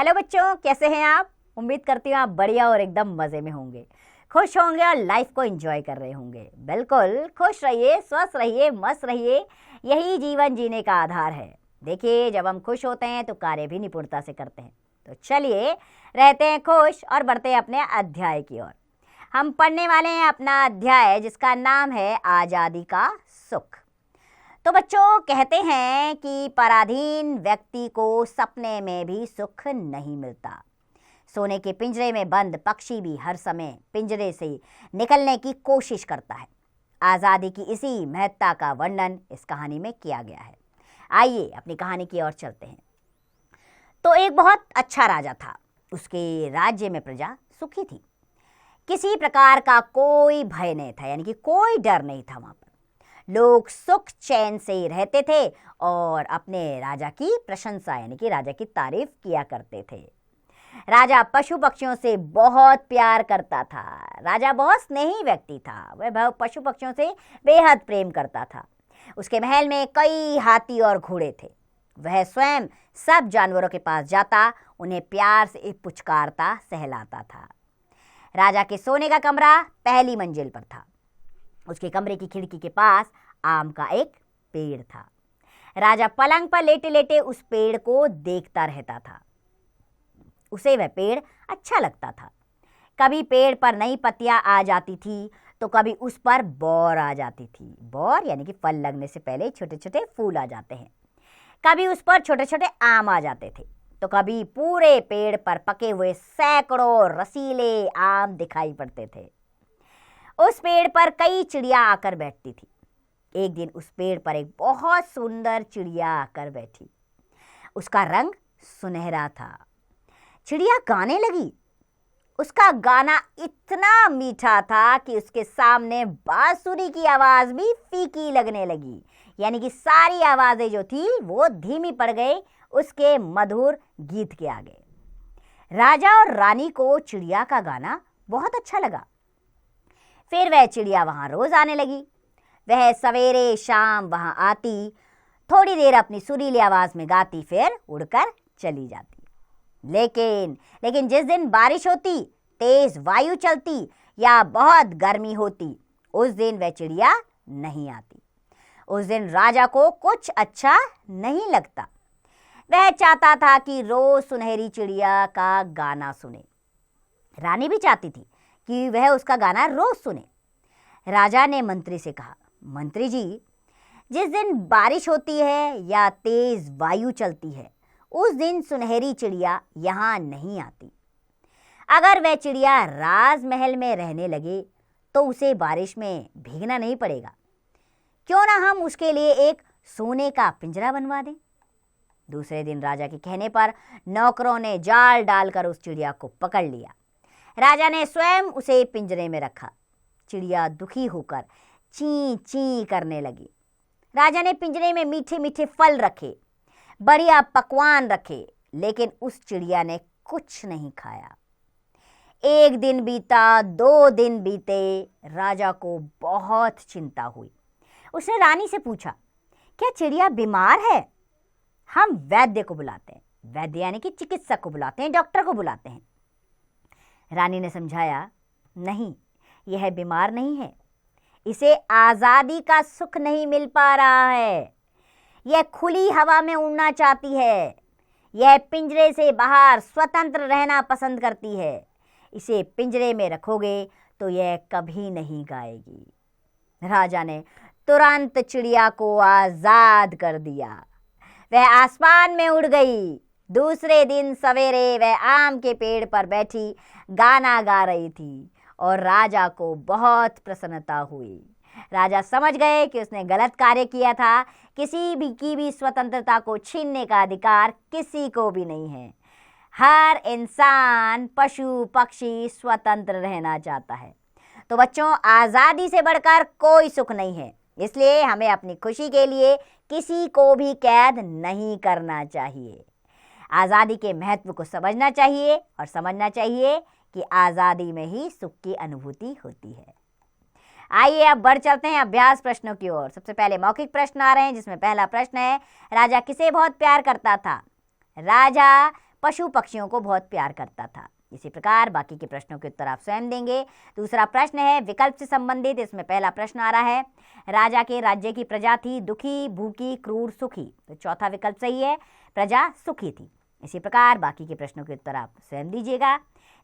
Hello बच्चों, कैसे हैं आप? उम्मीद करती हूँ आप बढ़िया और एकदम मज़े में होंगे, खुश होंगे और लाइफ को एंजॉय कर रहे होंगे। बिल्कुल खुश रहिए, स्वस्थ रहिए, मस्त रहिए, यही जीवन जीने का आधार है। देखिए, जब हम खुश होते हैं तो कार्य भी निपुणता से करते हैं। तो चलिए रहते हैं खुश और बढ़ते हैं अपने अध्याय की ओर। हम पढ़ने वाले हैं अपना अध्याय जिसका नाम है आज़ादी का सुख। तो बच्चों, कहते हैं कि पराधीन व्यक्ति को सपने में भी सुख नहीं मिलता। सोने के पिंजरे में बंद पक्षी भी हर समय पिंजरे से निकलने की कोशिश करता है। आज़ादी की इसी महत्ता का वर्णन इस कहानी में किया गया है। आइए अपनी कहानी की ओर चलते हैं। तो एक बहुत अच्छा राजा था। उसके राज्य में प्रजा सुखी थी। किसी प्रकार का कोई भय नहीं था, यानी कि कोई डर नहीं था। वहां पर लोग सुख चैन से रहते थे और अपने राजा की प्रशंसा यानी कि राजा की तारीफ किया करते थे। राजा पशु पक्षियों से बहुत प्यार करता था। राजा बहुत स्नेही व्यक्ति था। वह पशु पक्षियों से बेहद प्रेम करता था। उसके महल में कई हाथी और घोड़े थे। वह स्वयं सब जानवरों के पास जाता, उन्हें प्यार से पुचकारता, सहलाता था। राजा के सोने का कमरा पहली मंजिल पर था। उसके कमरे की खिड़की के पास आम का एक पेड़ था। राजा पलंग पर लेटे लेटे उस पेड़ को देखता रहता था। उसे वह पेड़ अच्छा लगता था। कभी पेड़ पर नई पत्तियां आ जाती थी तो कभी उस पर बौर आ जाती थी। बौर यानी कि फल लगने से पहले छोटे छोटे फूल आ जाते हैं। कभी उस पर छोटे छोटे आम आ जाते थे तो कभी पूरे पेड़ पर पके हुए सैकड़ों रसीले आम दिखाई पड़ते थे। उस पेड़ पर कई चिड़िया आकर बैठती थी। एक दिन उस पेड़ पर एक बहुत सुंदर चिड़िया आकर बैठी। उसका रंग सुनहरा था। चिड़िया गाने लगी। उसका गाना इतना मीठा था कि उसके सामने बांसुरी की आवाज भी फीकी लगने लगी, यानी कि सारी आवाजें जो थी वो धीमी पड़ गई उसके मधुर गीत के आगे। राजा और रानी को चिड़िया का गाना बहुत अच्छा लगा। फिर वह चिड़िया वहां रोज आने लगी। वह सवेरे शाम वहां आती, थोड़ी देर अपनी सुरीली आवाज में गाती, फिर उड़कर चली जाती। लेकिन जिस दिन बारिश होती, तेज वायु चलती या बहुत गर्मी होती, उस दिन वह चिड़िया नहीं आती। उस दिन राजा को कुछ अच्छा नहीं लगता। वह चाहता था कि रोज सुनहरी चिड़िया का गाना सुने। रानी भी चाहती थी कि वह उसका गाना रोज सुने। राजा ने मंत्री से कहा, मंत्री जी, जिस दिन बारिश होती है या तेज वायु चलती है, उस दिन सुनहरी चिड़िया यहाँ नहीं आती। अगर वह चिड़िया राजमहल में रहने लगे तो उसे बारिश में भीगना नहीं पड़ेगा। क्यों ना हम उसके लिए एक सोने का पिंजरा बनवा दें। दूसरे दिन राजा के कहने पर नौकरों ने जाल डालकर उस चिड़िया को पकड़ लिया। राजा ने स्वयं उसे पिंजरे में रखा। चिड़िया दुखी होकर ची ची करने लगी। राजा ने पिंजरे में मीठे मीठे फल रखे, बढ़िया पकवान रखे, लेकिन उस चिड़िया ने कुछ नहीं खाया। एक दिन बीता, 2 दिन बीते, राजा को बहुत चिंता हुई। उसने रानी से पूछा, क्या चिड़िया बीमार है? हम वैद्य को बुलाते हैं। वैद्य यानी कि चिकित्सक को बुलाते हैं, डॉक्टर को बुलाते हैं। रानी ने समझाया, नहीं, यह बीमार नहीं है। इसे आज़ादी का सुख नहीं मिल पा रहा है। यह खुली हवा में उड़ना चाहती है। यह पिंजरे से बाहर स्वतंत्र रहना पसंद करती है। इसे पिंजरे में रखोगे तो यह कभी नहीं गाएगी। राजा ने तुरंत चिड़िया को आज़ाद कर दिया। वह आसमान में उड़ गई। दूसरे दिन सवेरे वह आम के पेड़ पर बैठी गाना गा रही थी और राजा को बहुत प्रसन्नता हुई। राजा समझ गए कि उसने गलत कार्य किया था। किसी भी की भी स्वतंत्रता को छीनने का अधिकार किसी को भी नहीं है। हर इंसान, पशु पक्षी स्वतंत्र रहना चाहता है। तो बच्चों, आज़ादी से बढ़कर कोई सुख नहीं है। इसलिए हमें अपनी खुशी के लिए किसी को भी कैद नहीं करना चाहिए। आज़ादी के महत्व को समझना चाहिए और समझना चाहिए कि आज़ादी में ही सुख की अनुभूति होती है। आइए अब बढ़ चलते हैं अभ्यास प्रश्नों की ओर। सबसे पहले मौखिक प्रश्न आ रहे हैं, जिसमें पहला प्रश्न है, राजा किसे बहुत प्यार करता था? राजा पशु पक्षियों को बहुत प्यार करता था। इसी प्रकार बाकी के प्रश्नों के उत्तर आप स्वयं देंगे। दूसरा प्रश्न है विकल्प से संबंधित। इसमें पहला प्रश्न आ रहा है, राजा के राज्य की प्रजा थी दुखी, भूखी, क्रूर, सुखी। तो चौथा विकल्प सही है, प्रजा सुखी थी। इसी प्रकार बाकी के प्रश्नों के उत्तर आप स्वयं दीजिएगा।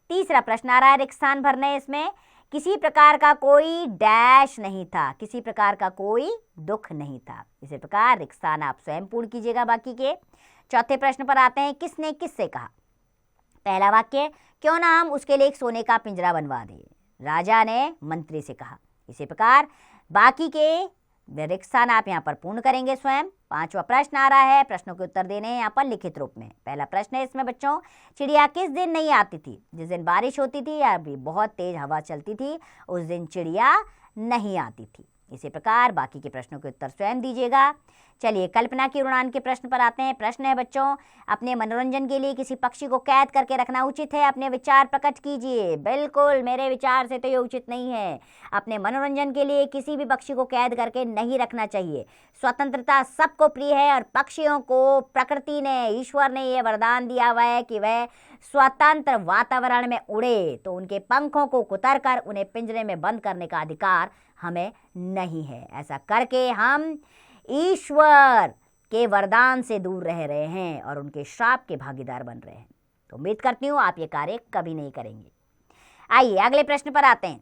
तीसरा प्रश्न आ रहा है रिक्त स्थान भरने। इसमें किसी प्रकार का कोई डैश नहीं था, किसी प्रकार का कोई दुख नहीं था। इसी प्रकार रिक्त स्थान आप स्वयं पूर्ण कीजिएगा बाकी के। चौथे प्रश्न पर आते हैं, किसने किससे कहा। पहला वाक्य, क्यों ना हम उसके लिए एक सोने का पिंजरा बनवा दें, राजा ने मंत्री से कहा। इसी प्रकार बाकी के रिक्त स्थान आप यहाँ पर पूर्ण करेंगे स्वयं। पांचवा प्रश्न आ रहा है, प्रश्नों के उत्तर देने हैं यहाँ पर लिखित रूप में। पहला प्रश्न है इसमें बच्चों, चिड़िया किस दिन नहीं आती थी। जिस दिन बारिश होती थी या भी बहुत तेज हवा चलती थी उस दिन चिड़िया नहीं आती थी। इसी प्रकार बाकी के प्रश्नों के उत्तर स्वयं दीजिएगा। चलिए कल्पना की उड़ान के प्रश्न पर आते हैं। प्रश्न है बच्चों, अपने मनोरंजन के लिए किसी पक्षी को कैद करके रखना उचित है, अपने विचार प्रकट कीजिए। बिल्कुल, मेरे विचार से तो ये उचित नहीं है। अपने मनोरंजन के लिए किसी भी पक्षी को कैद करके नहीं रखना चाहिए। स्वतंत्रता सबको प्रिय है और पक्षियों को प्रकृति ने, ईश्वर ने ये वरदान दिया हुआ है कि वह स्वतंत्र वातावरण में उड़े, तो उनके पंखों को कुतर कर उन्हें पिंजरे में बंद करने का अधिकार हमें नहीं है। ऐसा करके हम ईश्वर के वरदान से दूर रह रहे हैं और उनके श्राप के भागीदार बन रहे हैं। तो उम्मीद करती हूँ आप ये कार्य कभी नहीं करेंगे। आइए अगले प्रश्न पर आते हैं।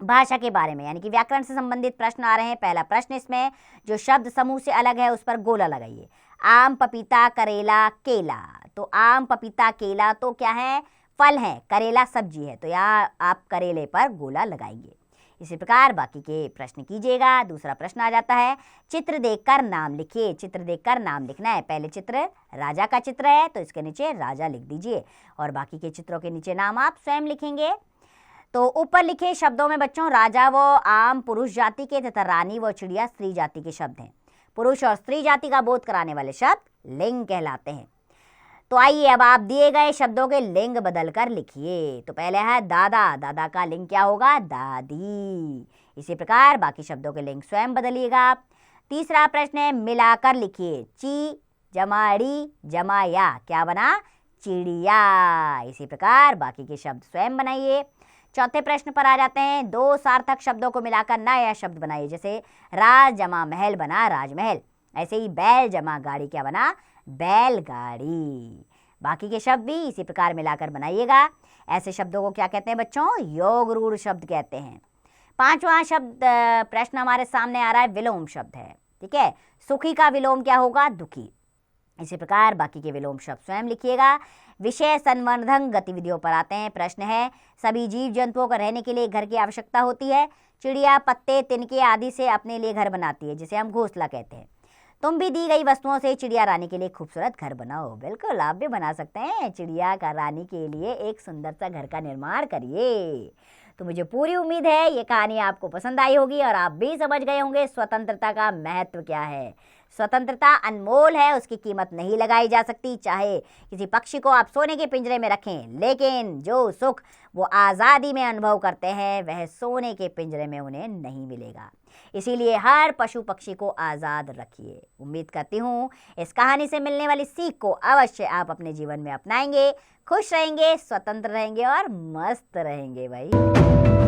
भाषा के बारे में यानी कि व्याकरण से संबंधित प्रश्न आ रहे हैं। पहला प्रश्न, इसमें जो शब्द समूह से अलग है उस पर गोला लगाइए। आम, पपीता, करेला, केला। तो आम, पपीता, केला तो क्या है, फल है, करेला सब्जी है। तो यहाँ आप करेले पर गोला लगाएंगे। इसी प्रकार बाकी के प्रश्न कीजिएगा। दूसरा प्रश्न आ जाता है, चित्र देखकर नाम लिखिए। चित्र देखकर नाम लिखना है। पहले चित्र राजा का चित्र है तो इसके नीचे राजा लिख दीजिए और बाकी के चित्रों के नीचे नाम आप स्वयं लिखेंगे। तो ऊपर लिखे शब्दों में बच्चों राजा व आम पुरुष जाति के तथा रानी व चिड़िया स्त्री जाति के शब्द हैं। पुरुष और स्त्री जाति का बोध कराने वाले शब्द लिंग कहलाते हैं। तो आइए अब आप दिए गए शब्दों के लिंग बदलकर लिखिए। तो पहले है दादा, दादा का लिंग क्या होगा, दादी। इसी प्रकार बाकी शब्दों के लिंग स्वयं बदलिएगा आप। तीसरा प्रश्न है मिलाकर लिखिए। ची जमा ड़ी जमा या क्या बना, चिड़िया। इसी प्रकार बाकी के शब्द स्वयं बनाइए। चौथे प्रश्न पर आ जाते हैं, दो सार्थक शब्दों को मिलाकर नया शब्द बनाइए। जैसे राज जमा महल बना राजमहल, ऐसे ही बैल जमा गाड़ी क्या बना, बैलगाड़ी। बाकी के शब्द भी इसी प्रकार मिलाकर बनाइएगा। ऐसे शब्दों को क्या कहते हैं बच्चों, योग रूढ़ शब्द कहते हैं। पांचवा शब्द प्रश्न हमारे सामने आ रहा है, विलोम शब्द है। ठीक है, सुखी का विलोम क्या होगा, दुखी। इसी प्रकार बाकी के विलोम शब्द स्वयं लिखिएगा। विषय संवर्धन गतिविधियों पर आते हैं। प्रश्न है, सभी जीव जंतुओं को रहने के लिए घर की आवश्यकता होती है। चिड़िया पत्ते तिनके आदि से अपने लिए घर बनाती है जिसे हम घोंसला कहते हैं। तुम भी दी गई वस्तुओं से चिड़िया रानी के लिए खूबसूरत घर बनाओ। बिल्कुल, आप भी बना सकते हैं। चिड़िया का रानी के लिए एक सुंदर सा घर का निर्माण करिए। तो मुझे पूरी उम्मीद है ये कहानी आपको पसंद आई होगी और आप भी समझ गए होंगे स्वतंत्रता का महत्व क्या है। स्वतंत्रता अनमोल है, उसकी कीमत नहीं लगाई जा सकती। चाहे किसी पक्षी को आप सोने के पिंजरे में रखें, लेकिन जो सुख वो आज़ादी में अनुभव करते हैं वह सोने के पिंजरे में उन्हें नहीं मिलेगा। इसीलिए हर पशु पक्षी को आज़ाद रखिए। उम्मीद करती हूँ इस कहानी से मिलने वाली सीख को अवश्य आप अपने जीवन में अपनाएंगे, खुश रहेंगे, स्वतंत्र रहेंगे और मस्त रहेंगे भाई।